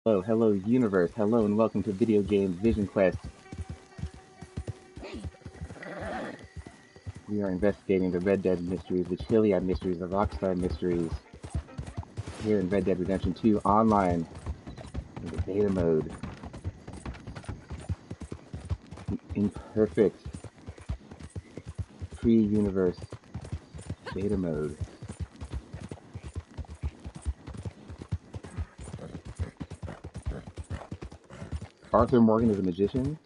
Hello universe, hello and welcome to Video Game Vision Quest. We are investigating the Red Dead Mysteries, the Chiliad Mysteries, the Rockstar Mysteries, here in Red Dead Redemption 2 Online, in the beta mode. The imperfect, pre-universe beta mode. Arthur Morgan is a magician,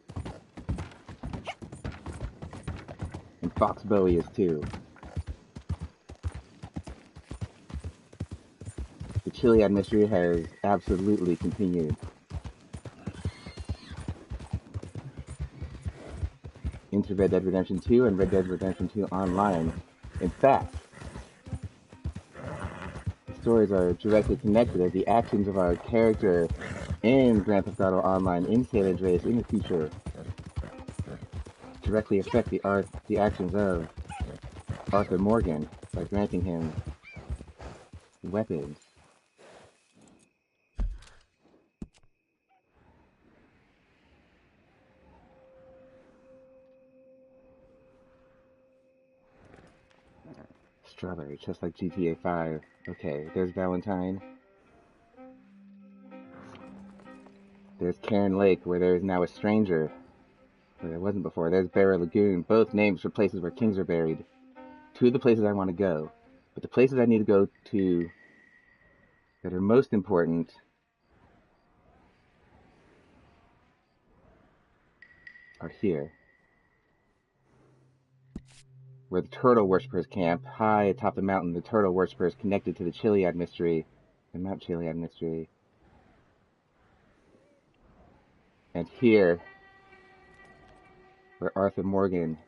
and Fox Bowie is too. The Chiliad Mystery has absolutely continued into Red Dead Redemption 2 and Red Dead Redemption 2 Online. In fact, the stories are directly connected as the actions of our character in Grand Theft Auto Online in San Andreas in the future directly affect the actions of Arthur Morgan by granting him weapons. Strawberry, just like GTA 5. Okay, there's Valentine. There's Cairn Lake, where there is now a stranger, where there wasn't before. There's Barra Lagoon, both names for places where kings are buried. Two of the places I want to go. But the places I need to go to that are most important are here, where the turtle worshippers camp. High atop the mountain, the turtle worshippers connected to the Chiliad Mystery, the Mount Chiliad Mystery. And here, where Arthur Morgan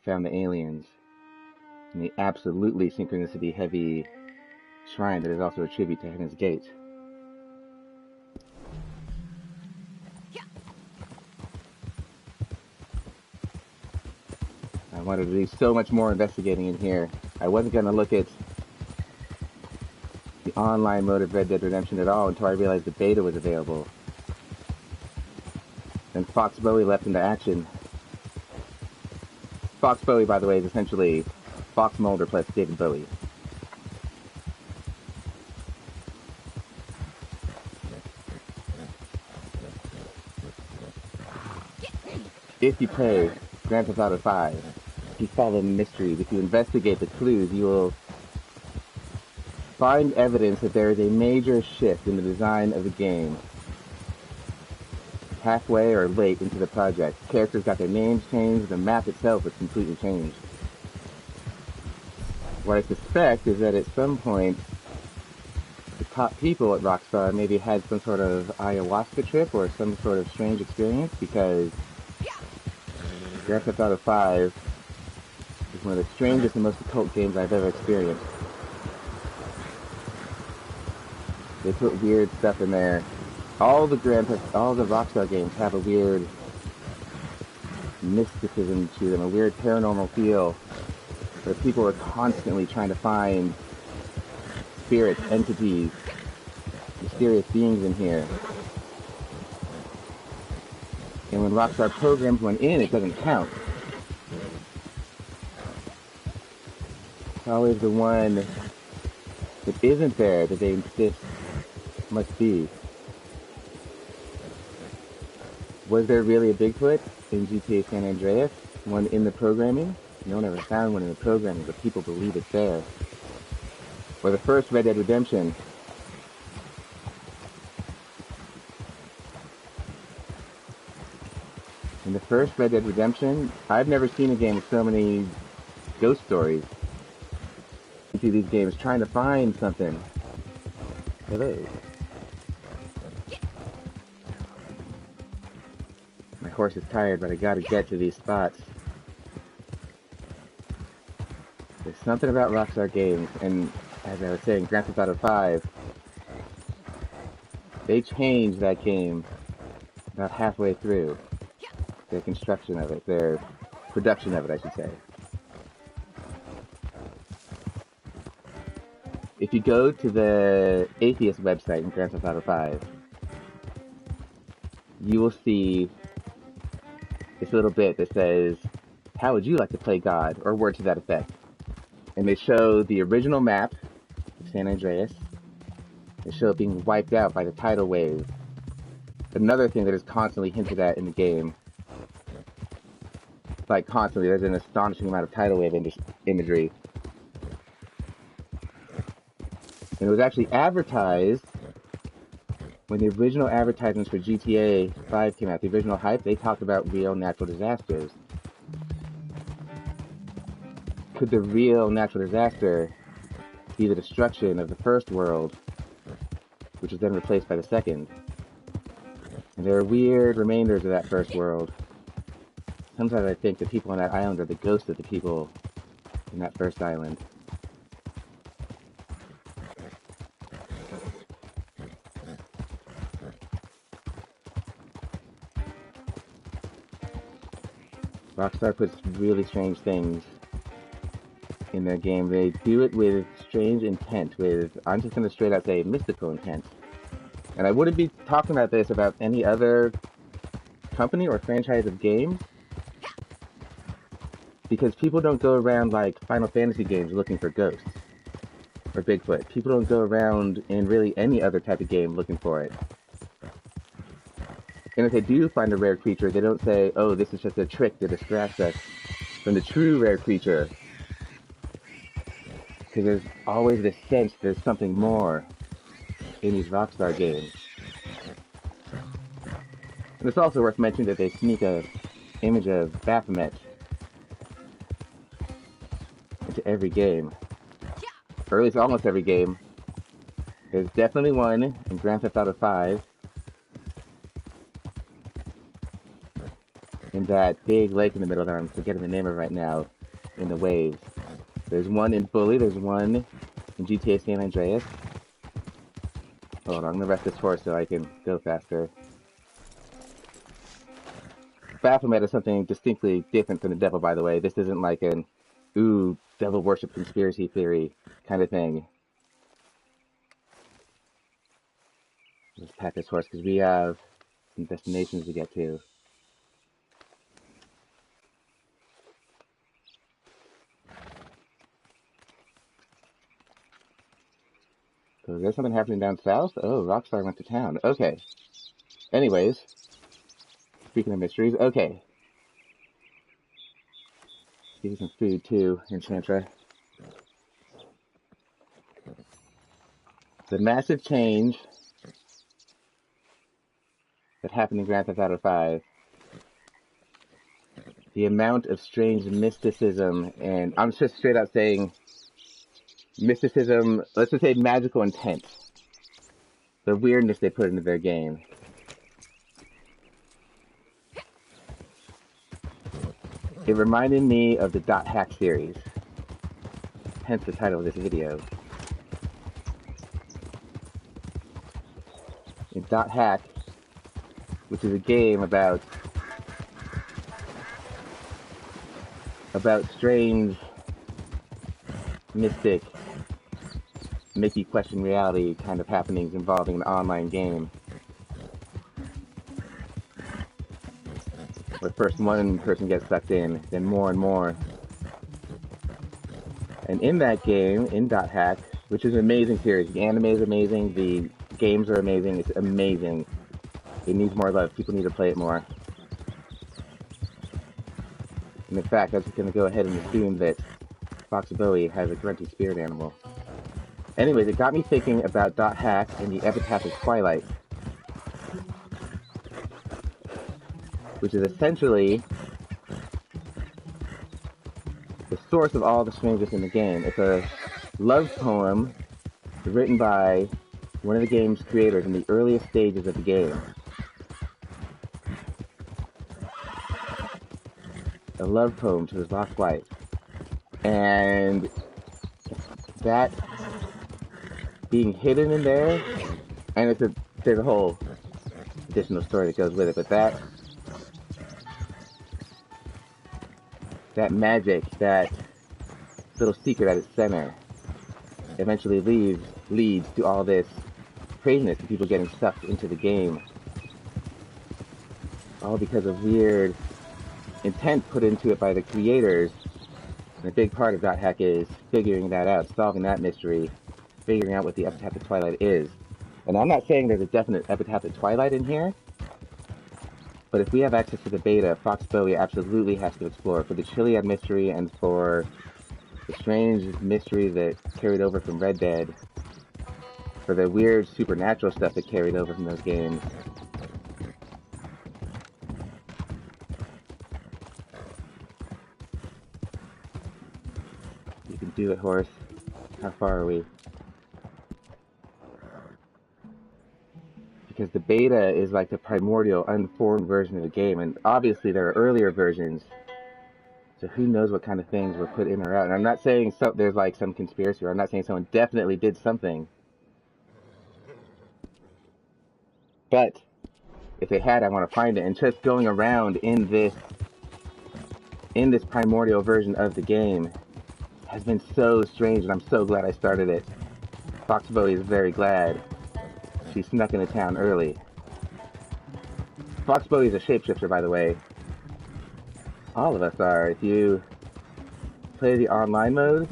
found the aliens in the absolutely synchronicity heavy shrine that is also a tribute to Heaven's Gate. I wanted to do so much more investigating in here. I wasn't going to look at the online mode of Red Dead Redemption at all until I realized the beta was available. Then Fox Bowie leapt into action. Fox Bowie, by the way, is essentially Fox Mulder plus David Bowie. If you play Grand Theft Auto 5, if you follow the mysteries, if you investigate the clues, you will find evidence that there is a major shift in the design of the game. Halfway or late into the project, characters got their names changed, the map itself was completely changed. What I suspect is that at some point, the top people at Rockstar maybe had some sort of ayahuasca trip or some sort of strange experience, because Grand Theft Auto 5 is one of the strangest and most occult games I've ever experienced. They put weird stuff in there. All the Rockstar games have a weird mysticism to them, a weird paranormal feel, where people are constantly trying to find spirits, entities, mysterious beings in here. And when Rockstar programs one in, it doesn't count. It's always the one that isn't there that they insist must be. Was there really a Bigfoot in GTA San Andreas? One in the programming? No one ever found one in the programming, but people believe it's there. Or the first Red Dead Redemption. In the first Red Dead Redemption, I've never seen a game with so many ghost stories. You see these games trying to find something. Hello. My horse is tired, but I gotta get to these spots. There's something about Rockstar games, and as I was saying, Grand Theft Auto 5, they changed that game about halfway through. Their construction of it, their production of it, I should say. If you go to the Atheist website in Grand Theft Auto 5, you will see this little bit that says, "How would you like to play God?" or word to that effect. And they show the original map of San Andreas. They show it being wiped out by the tidal wave. Another thing that is constantly hinted at in the game. Like constantly, there's an astonishing amount of tidal wave imagery. And it was actually advertised when the original advertisements for GTA 5 came out, the original hype, they talked about real natural disasters. Could the real natural disaster be the destruction of the first world, which was then replaced by the second? And there are weird remainders of that first world. Sometimes I think the people on that island are the ghosts of the people in that first island. Rockstar puts really strange things in their game. They do it with strange intent, with, I'm just going to straight out say, mystical intent. And I wouldn't be talking about this about any other company or franchise of games, because people don't go around like Final Fantasy games looking for ghosts or Bigfoot. People don't go around in really any other type of game looking for it. And if they do find a rare creature, they don't say, "Oh, this is just a trick to distract us from the true rare creature." Because there's always this sense there's something more in these Rockstar games. And it's also worth mentioning that they sneak a image of Baphomet into every game. Or at least almost every game. There's definitely one in Grand Theft Auto 5. In that big lake in the middle that I'm forgetting the name of right now, in the waves. There's one in Bully, there's one in GTA San Andreas. Hold on, I'm gonna rest this horse so I can go faster. Baphomet is something distinctly different from the devil, by the way. This isn't like an, ooh, devil worship conspiracy theory kind of thing. Let's pat this horse because we have some destinations to get to. So is there something happening down south? Oh, Rockstar went to town. Okay. Anyways, speaking of mysteries, okay. Give you some food too, Enchantra. The massive change that happened in Grand Theft Auto 5. The amount of strange mysticism, and I'm just straight out saying mysticism, let's just say magical intent. The weirdness they put into their game. It reminded me of the .hack series, hence the title of this video. In .hack, which is a game about strange, mystic, make you question reality kind of happenings involving an online game. Where first one person gets sucked in, then more and more. And in that game, in .hack, which is an amazing series, the anime is amazing, the games are amazing, it's amazing. It needs more love, people need to play it more. And in fact, I was going to go ahead and assume that Fox Bowie has a grunty spirit animal. Anyways, it got me thinking about .hack and the Epitaph of Twilight, which is essentially the source of all the strangeness in the game. It's a love poem written by one of the game's creators in the earliest stages of the game. A love poem to his lost wife. And that being hidden in there, and there's a whole additional story that goes with it, but that magic, that little secret at its center, eventually leads to all this craziness and people getting sucked into the game. all because of weird intent put into it by the creators. And a big part of .hack is figuring that out, solving that mystery, figuring out what the Epitaph of Twilight is. And I'm not saying there's a definite Epitaph of Twilight in here, but if we have access to the beta, Fox Bowie absolutely has to explore for the Chiliad Mystery and for the strange mystery that carried over from Red Dead, for the weird supernatural stuff that carried over from those games. You can do it, horse. How far are we? Because the beta is like the primordial, unformed version of the game, and obviously there are earlier versions, so who knows what kind of things were put in or out. And I'm not saying there's like some conspiracy, or I'm not saying someone definitely did something, but if they had, I want to find it. And just going around in this primordial version of the game has been so strange, and I'm so glad I started it. Fox Bowie is very glad she snuck into town early. Fox Bowie is a shapeshifter, by the way. All of us are. If you play the online mode,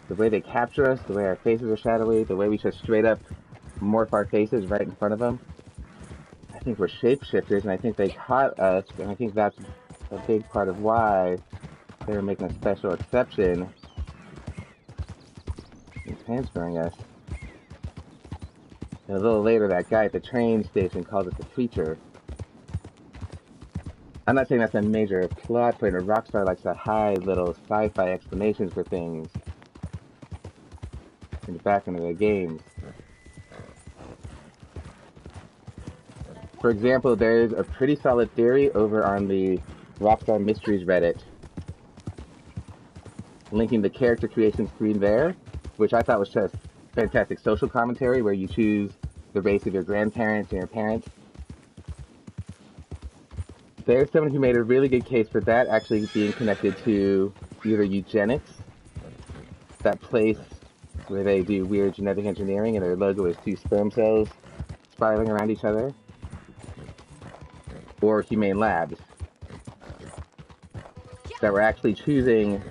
the way they capture us, the way our faces are shadowy, the way we just straight up morph our faces right in front of them, I think we're shapeshifters, and I think they caught us, and I think that's a big part of why they were making a special exception in transferring us. And a little later, that guy at the train station called us a creature. I'm not saying that's a major plot point, or Rockstar likes to hide little sci-fi explanations for things in the background of their games. For example, there's a pretty solid theory over on the Rockstar Mysteries Reddit, linking the character creation screen there, which I thought was just fantastic social commentary, where you choose the race of your grandparents and your parents. There's someone who made a really good case for that actually being connected to either eugenics, that place where they do weird genetic engineering and their logo is two sperm cells spiraling around each other, or humane labs, that were actually choosing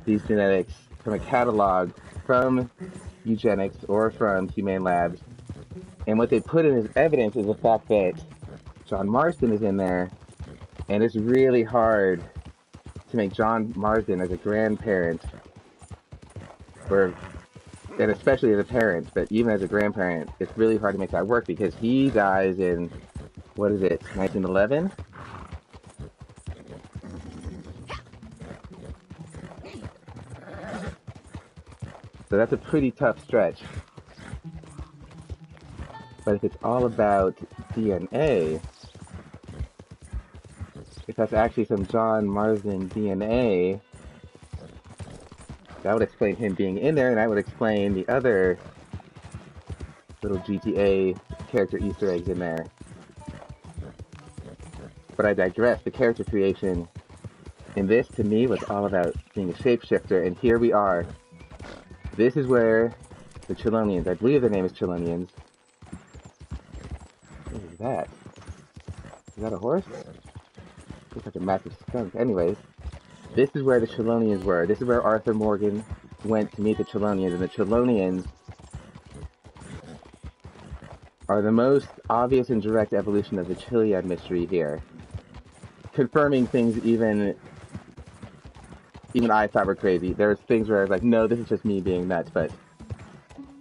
these genetics from a catalog from eugenics or from humane labs. And what they put in as evidence is the fact that John Marsden is in there, and it's really hard to make John Marsden as a grandparent, and especially as a parent, but even as a grandparent, it's really hard to make that work because he dies in, what is it, 1911? So that's a pretty tough stretch. But if it's all about DNA, if that's actually some John Marsden DNA, that would explain him being in there, and that would explain the other little GTA character Easter eggs in there. But I digress. The character creation in this, to me, was all about being a shapeshifter, and here we are. This is where the Chelonians, I believe their name is Chelonians. What is that? Is that a horse? Looks like a massive skunk. Anyways, this is where the Chelonians were. This is where Arthur Morgan went to meet the Chelonians, and the Chelonians are the most obvious and direct evolution of the Chiliad Mystery here. Confirming things even I thought were crazy. There's things where I was like, no, this is just me being nuts, but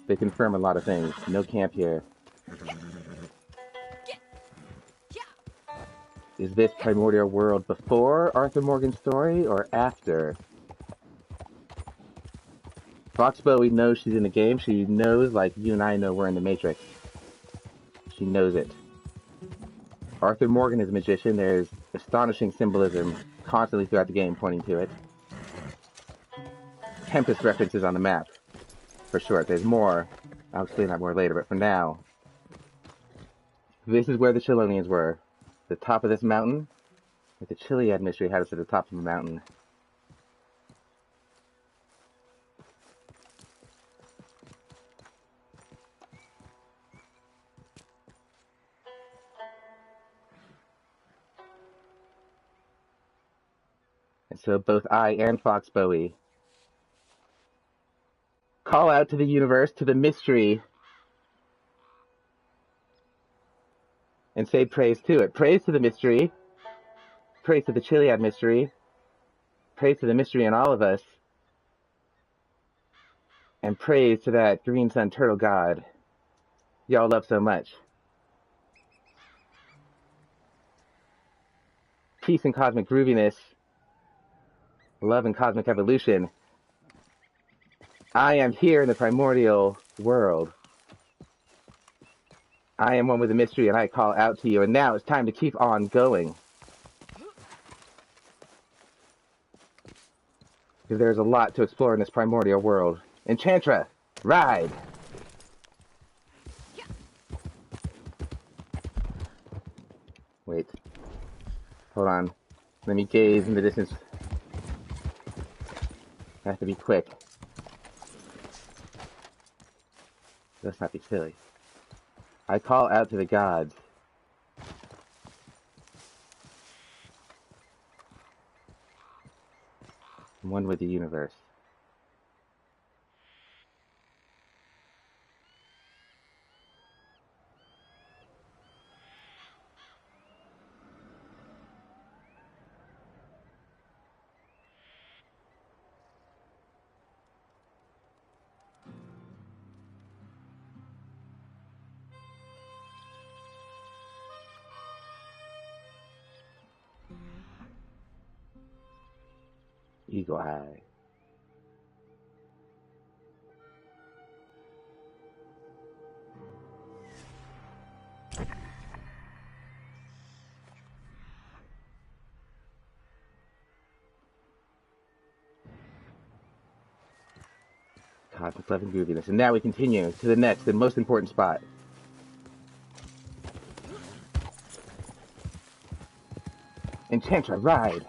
they confirm a lot of things. No camp here. Is this primordial world before Arthur Morgan's story or after? Fox Bowie knows she's in the game. She knows, like you and I know, we're in the Matrix. She knows it. Arthur Morgan is a magician. There's astonishing symbolism constantly throughout the game pointing to it. Tempest references on the map, for sure. There's more. I'll explain that more later, but for now, this is where the Chelonians were. The top of this mountain, with the Chiliad Mystery had us at the top of the mountain. And so both I and Fox Bowie call out to the universe, to the mystery, and say praise to it. Praise to the mystery. Praise to the Chiliad Mystery. Praise to the mystery in all of us. And praise to that green sun turtle god y'all love so much. Peace and cosmic grooviness. Love and cosmic evolution. I am here in the primordial world. I am one with the mystery, and I call out to you. And now it's time to keep on going. Because there's a lot to explore in this primordial world. Enchantra, ride! Wait. Hold on. Let me gaze in the distance. I have to be quick. Let's not be silly. I call out to the gods. I'm one with the universe. Eagle Eye. Cosmic love and grooviness. And now we continue to the next and most important spot. Enchantra, ride!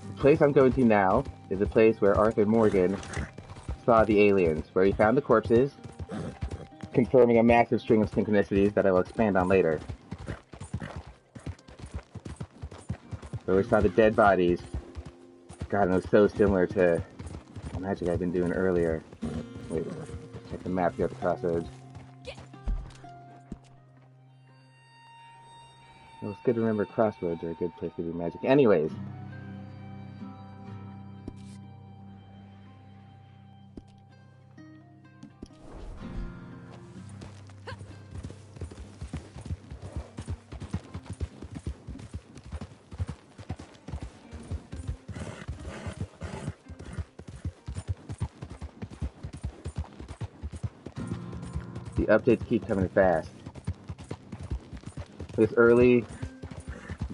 The place I'm going to now is the place where Arthur Morgan saw the aliens, where he found the corpses, confirming a massive string of synchronicities that I will expand on later. Where we saw the dead bodies. God, and it was so similar to the magic I've been doing earlier. Wait, check the map here at the crossroads. Well, it's good to remember crossroads are a good place to do magic. Anyways. The updates keep coming fast. This early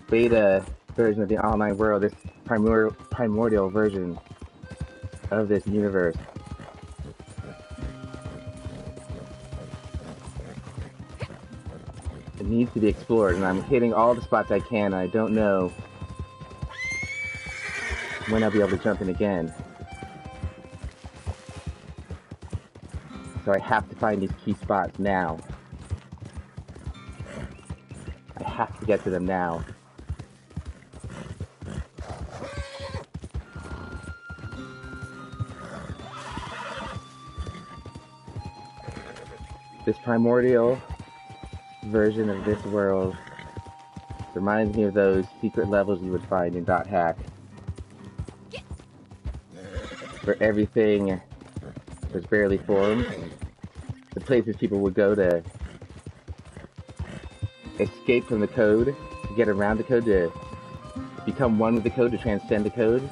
beta version of the online world, this primordial version of this universe, it needs to be explored, and I'm hitting all the spots I can, and I don't know when I'll be able to jump in again. So I have to find these key spots now. I have to get to them now. This primordial version of this world reminds me of those secret levels you would find in .hack, where everything was barely formed. The places people would go to escape from the code, to get around the code, to become one with the code, to transcend the code,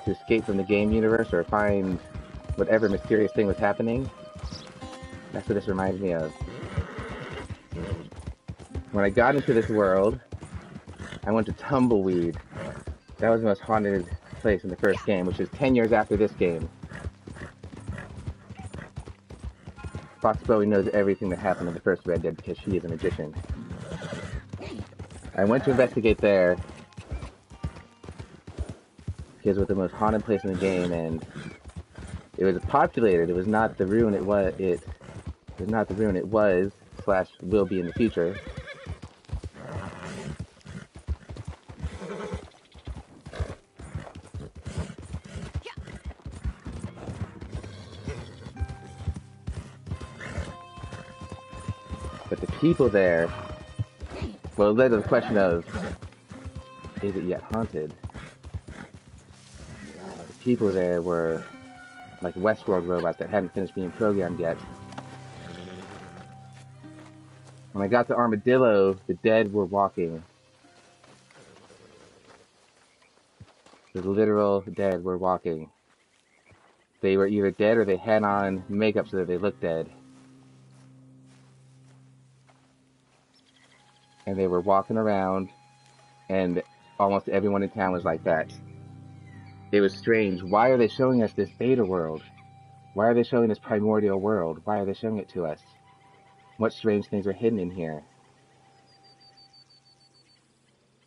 to escape from the game universe or find whatever mysterious thing was happening. That's what this reminds me of. When I got into this world, I went to Tumbleweed. That was the most haunted place in the first game, which is 10 years after this game. Fox Bowie knows everything that happened in the first Red Dead because she is a magician. I went to investigate there because it was the most haunted place in the game, and it was populated. It was not the ruin it was. It was not the ruin it was / will be in the future. people there, well, it led to the question of, is it yet haunted? The people there were like Westworld robots that hadn't finished being programmed yet. When I got to Armadillo, the dead were walking. The literal dead were walking. They were either dead or they had on makeup so that they looked dead. And they were walking around, and almost everyone in town was like that. It was strange. Why are they showing us this beta world? Why are they showing this primordial world? Why are they showing it to us? What strange things are hidden in here?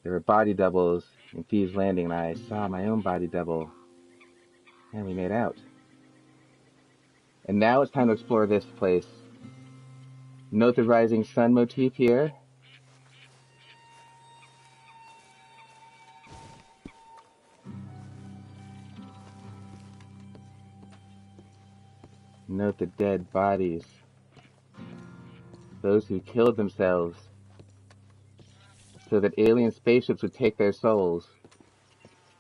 There were body doubles in Thieves Landing, and I saw my own body double. And we made out. And now it's time to explore this place. Note the rising sun motif here. Note the dead bodies. Those who killed themselves so that alien spaceships would take their souls.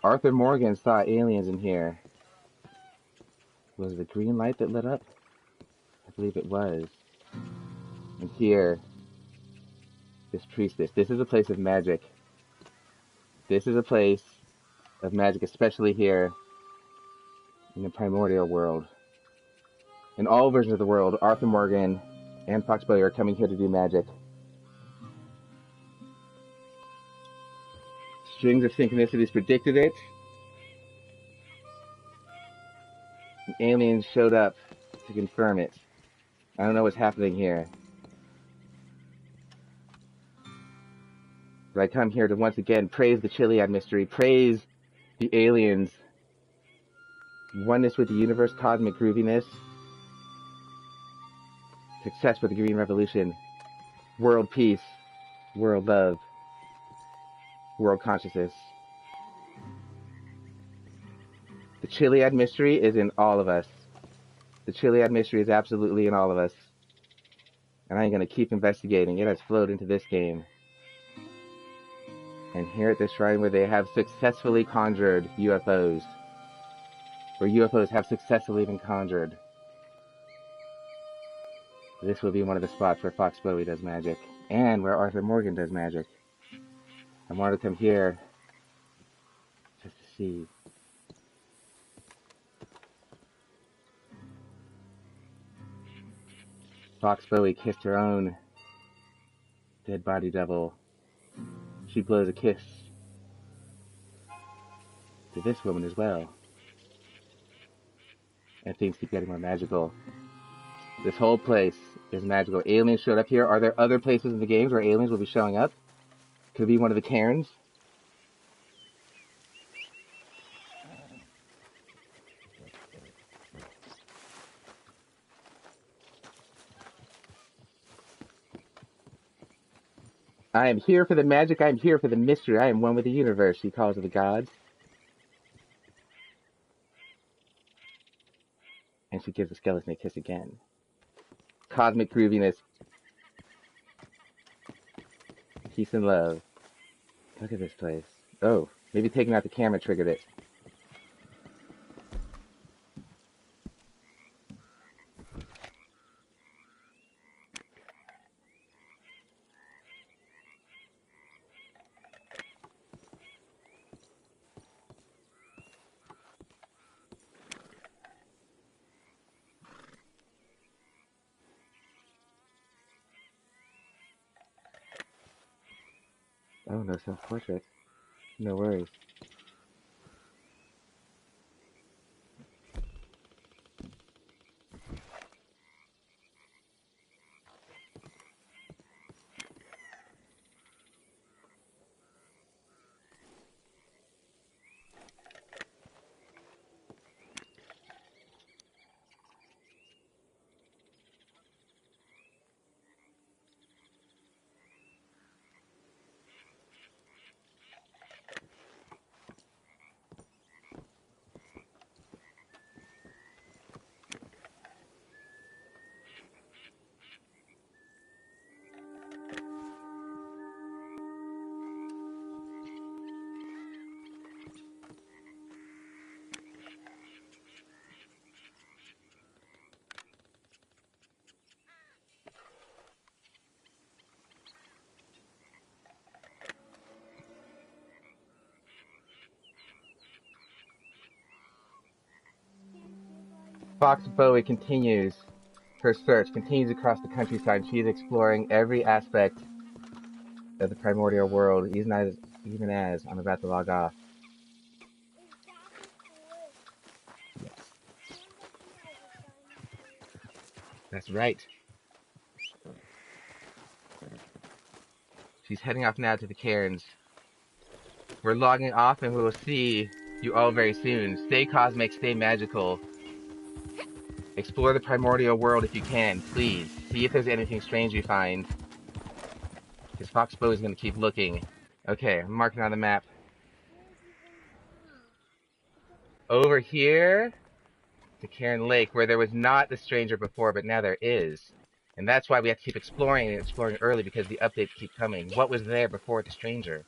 Arthur Morgan saw aliens in here. Was it a green light that lit up? I believe it was. And here, this priestess. This is a place of magic. This is a place of magic, especially here in the primordial world. In all versions of the world, Arthur Morgan and Fox Bowie are coming here to do magic. Strings of synchronicities predicted it. And aliens showed up to confirm it. I don't know what's happening here. But I come here to once again praise the Chiliad Mystery, praise the aliens, oneness with the universe, cosmic grooviness, success for the Green Revolution, world peace, world love, world consciousness. The Chiliad Mystery is in all of us. The Chiliad Mystery is absolutely in all of us. And I am going to keep investigating. It has flowed into this game. And here at this shrine where they have successfully conjured UFOs, where UFOs have successfully been conjured, this will be one of the spots where Fox Bowie does magic, and where Arthur Morgan does magic. I wanted to come here just to see. Fox Bowie kissed her own dead body double. She blows a kiss to this woman as well. And things keep getting more magical. This whole place is magical. Aliens showed up here. Are there other places in the games where aliens will be showing up? Could it be one of the cairns? I am here for the magic. I am here for the mystery. I am one with the universe, she calls to the gods. And she gives the skeleton a kiss again. Cosmic grooviness. Peace and love. Look at this place. Oh, maybe taking out the camera triggered it. Oh, no self-portrait. No worries. Fox Bowie continues her search, continues across the countryside. She is exploring every aspect of the primordial world, even as I'm about to log off. Yes. That's right. She's heading off now to the cairns. We're logging off and we will see you all very soon. Stay cosmic, stay magical. Explore the primordial world if you can, please. See if there's anything strange you find. Because Foxbow is going to keep looking. Okay, I'm marking on the map. Over here, to Cairn Lake, where there was not the stranger before, but now there is. And that's why we have to keep exploring and exploring early, because the updates keep coming. What was there before the stranger?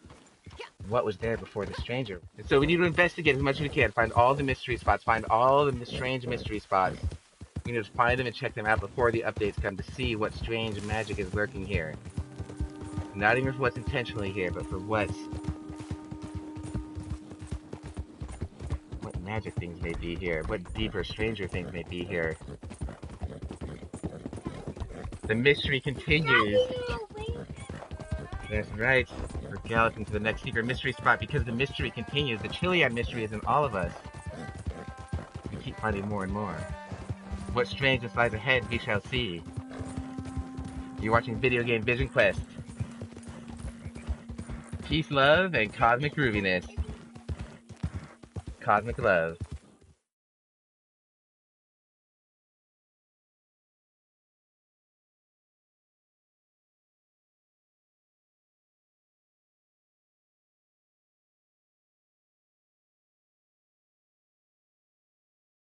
What was there before the stranger? And so we need to investigate as much as we can. Find all the mystery spots. Find all the strange mystery spots. We need to find them and check them out before the updates come to see what strange magic is lurking here. Not even for what's intentionally here, but for what magic things may be here. What deeper, stranger things may be here. The mystery continues. That's right. We're galloping to the next secret mystery spot because the mystery continues. The Chiliad Mystery is in all of us. We keep finding more and more. What strangeness lies ahead, we shall see. You're watching Video Game Vision Quest. Peace, love, and cosmic grooviness. Cosmic love.